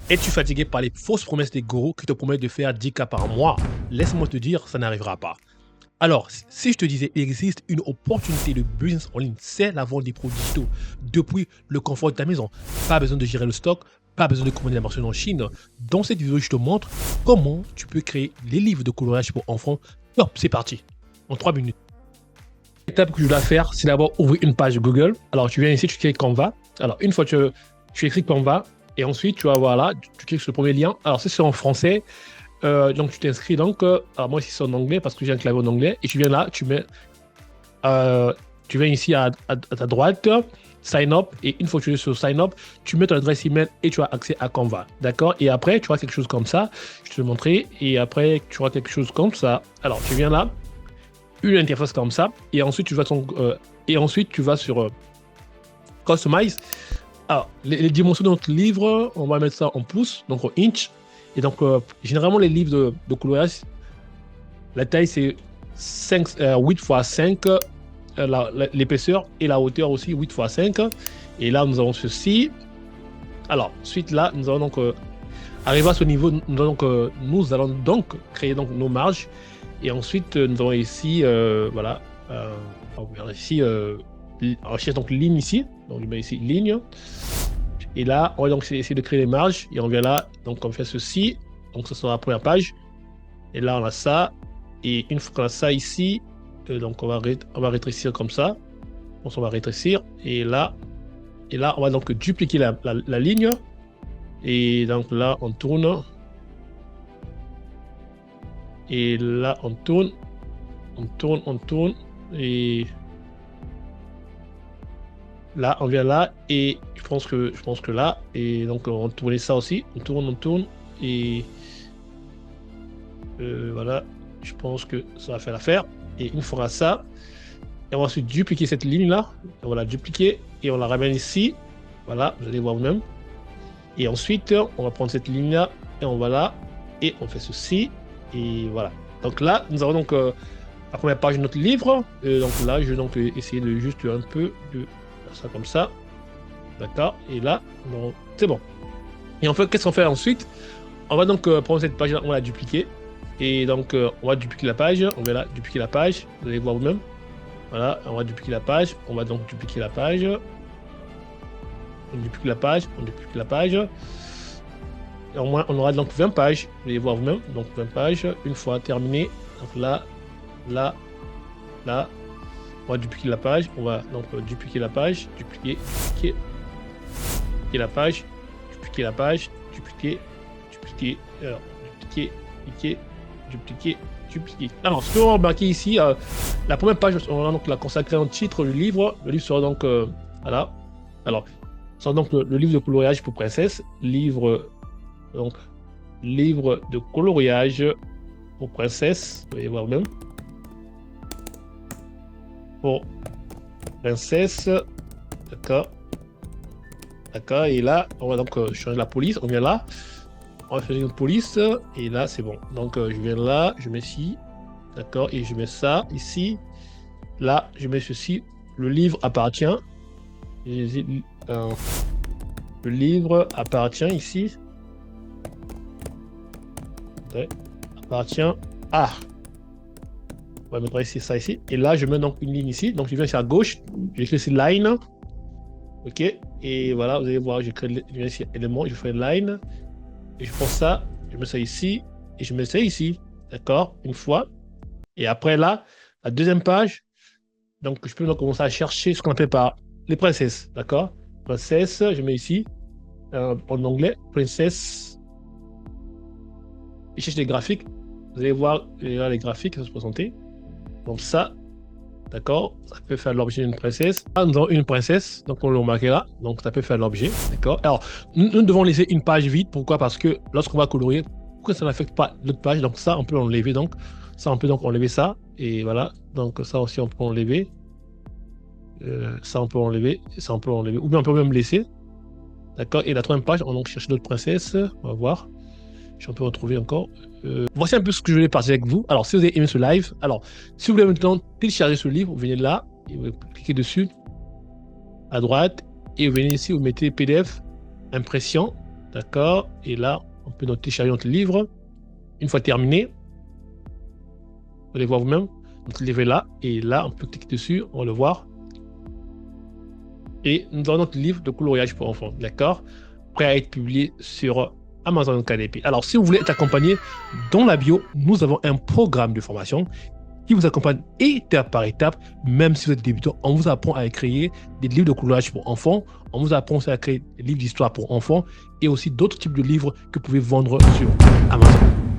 Es-tu fatigué par les fausses promesses des gourous qui te promettent de faire 10K par mois? Laisse-moi te dire, ça n'arrivera pas. Alors, si je te disais, il existe une opportunité de business en ligne, c'est la vente des produits digitaux depuis le confort de ta maison. Pas besoin de gérer le stock, pas besoin de commander la marchandise en Chine. Dans cette vidéo, je te montre comment tu peux créer les livres de coloriage pour enfants. Hop, c'est parti, en 3 minutes. L'étape que je dois faire, c'est d'abord ouvrir une page Google. Alors, tu viens ici, tu cliques Canva. Alors, une fois que tu écris Canva, et ensuite, tu vas voir là, tu cliques sur le premier lien. Alors, c'est en français. Donc, tu t'inscris. Donc, alors moi, ici, c'est en anglais parce que j'ai un clavier en anglais. Et tu viens là, tu viens ici à ta droite, Sign Up. Et une fois que tu es sur Sign Up, tu mets ton adresse email et tu as accès à Canva. D'accord? Et après, tu auras quelque chose comme ça. Je te le montrer. Et après, tu auras quelque chose comme ça. Alors, tu viens là, une interface comme ça. Et ensuite, tu vas sur Customize. Alors, les dimensions de notre livre, on va mettre ça en pouces, donc en inch. Et donc, généralement, les livres de coloriage, la taille, c'est 8 x 5, l'épaisseur et la hauteur aussi, 8 x 5. Et là, nous avons ceci. Alors, ensuite, là, nous allons donc arriver à ce niveau. Nous allons donc créer donc, nos marges. Et ensuite, nous avons ici, voilà, on va ici, on cherche donc ligne ici. Donc, je mets ici ligne. Et là, on va donc essayer de créer les marges. Et on vient là, donc on fait ceci. Donc, ce sera la première page. Et là, on a ça. Et une fois qu'on a ça ici, donc on va rétrécir comme ça. Donc, on va rétrécir. Et là, on va donc dupliquer la ligne. Et donc là, on tourne. Et là, on tourne. On tourne. Et là, on vient là. Et je pense que là. Et donc, on tourne ça aussi. On tourne. Et voilà. Je pense que ça va faire l'affaire. Et une fois ça, et on va ensuite dupliquer cette ligne-là. On va la dupliquer et on la ramène ici. Voilà, vous allez voir vous-même. Et ensuite, on va prendre cette ligne-là et on va là. Et on fait ceci. Et voilà. Donc là, nous avons donc la première page de notre livre. Donc là, je vais donc essayer de juste un peu de faire ça comme ça. D'accord. Et là, c'est bon. Et en fait, qu'est-ce qu'on fait ensuite? On va donc prendre cette page-là, on va la dupliquer. Et donc, on va dupliquer la page. On va là, dupliquer la page. Vous allez voir vous-même. Voilà, on va dupliquer la page. On va donc dupliquer la page. On duplique la page. On duplique la page. Et au moins, on aura donc 20 pages. Vous allez voir vous-même. Donc, 20 pages. Une fois terminé. Donc là, là, là. On va dupliquer la page. On va donc dupliquer la page. Dupliquer la page. Dupliquer la page. Dupliquer. Alors, dupliquer. Alors, ce qu'on va remarquer ici, la première page, on va donc la consacrer en titre du livre. Le livre sera donc, voilà. Alors, ce sera donc le livre de coloriage pour princesse. Livre de coloriage pour princesse. Vous voyez voir même. Pour princesse. D'accord. D'accord. Et là, on va donc changer la police. On vient là. On va faire une police et là c'est bon. Donc je viens là, je mets ci, d'accord, et je mets ça ici. Là, je mets ceci. Le livre appartient. Le livre appartient ici. Ouais, appartient à. On va mettre ici ça ici. Et là, je mets donc une ligne ici. Donc je viens ici à gauche. J'écris ici line. Ok. Et voilà, vous allez voir, j'écris ici élément. Je fais line. Et je prends ça, je mets ça ici, et je mets ça ici, d'accord, une fois. Et après là, la deuxième page, donc je peux donc commencer à chercher ce qu'on appelle par les princesses, d'accord. Princesse, je mets ici, en anglais, princesse. Je cherche les graphiques, vous allez voir là, les graphiques qui vont se présenter. Donc ça, d'accord, ça peut faire l'objet d'une princesse. Là, nous avons une princesse, donc on l'a remarqué là, donc ça peut faire l'objet, d'accord. Alors, nous devons laisser une page vide, pourquoi? Parce que lorsqu'on va colorier, pourquoi ça n'affecte pas l'autre page, donc ça, on peut enlever, donc ça, on peut donc enlever ça, et voilà, donc ça aussi, on peut enlever, ça, on peut enlever, ça, on peut enlever, ou bien on peut même laisser, d'accord. Et la troisième page, on va donc chercher d'autres princesses, on va voir, si on peut retrouver encore. Voici un peu ce que je voulais partager avec vous. Alors, si vous avez aimé ce live, alors, si vous voulez maintenant télécharger ce livre, vous venez là, et vous cliquez dessus, à droite, et vous venez ici, vous mettez PDF, impression, D'accord? Et là, on peut donc télécharger notre livre. Une fois terminé, vous allez voir vous-même, notre livre est là. Et là, on peut cliquer dessus, on va le voir. Et nous avons notre livre de coloriage pour enfants. D'accord? Prêt à être publié sur Amazon KDP. Alors, si vous voulez être accompagné, dans la bio, nous avons un programme de formation qui vous accompagne étape par étape, même si vous êtes débutant. On vous apprend à créer des livres de coloriage pour enfants, on vous apprend aussi à créer des livres d'histoire pour enfants et aussi d'autres types de livres que vous pouvez vendre sur Amazon.